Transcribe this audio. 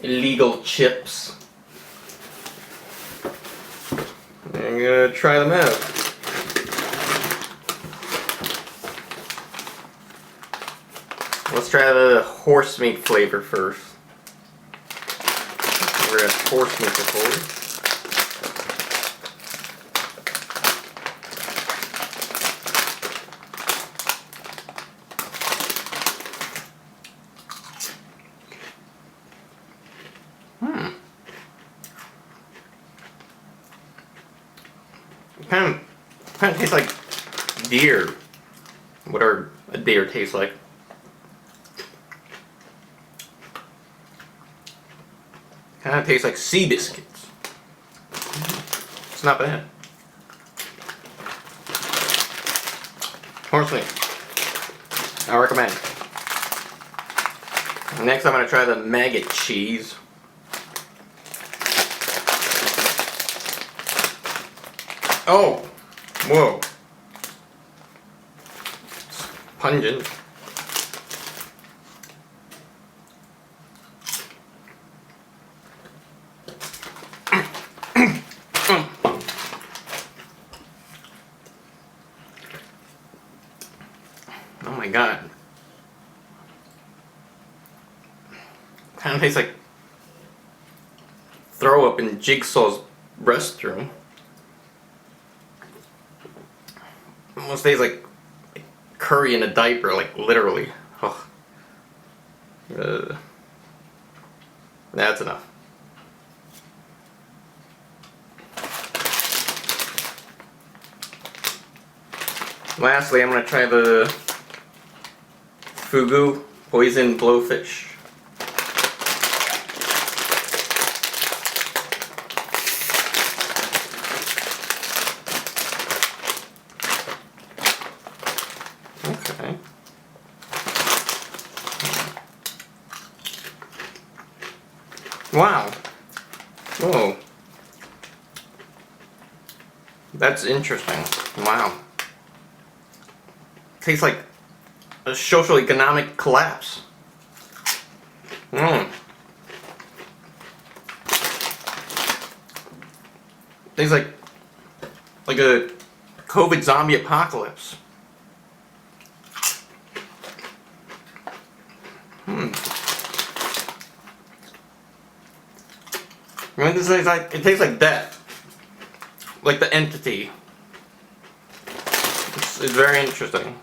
illegal chips. I'm gonna try them out. Let's try the horse meat flavor first. We're gonna have horse meat before. Kind of tastes like deer. Whatever a deer tastes like. Kind of tastes like sea biscuits. It's not bad. Horse meat. I recommend. Next I'm going to try the maggot cheese. Oh! Whoa. It's pungent. Oh my god. Kind of tastes like throw up in Jigsaw's restroom. Almost tastes like curry in a diaper, like literally. Oh. That's enough. Lastly, I'm going to try the fugu poison blowfish. Okay. Wow. Whoa. That's interesting. Wow. Tastes like a social economic collapse. Tastes like a COVID zombie apocalypse. I mean, it tastes like death. Like the entity. It's very interesting.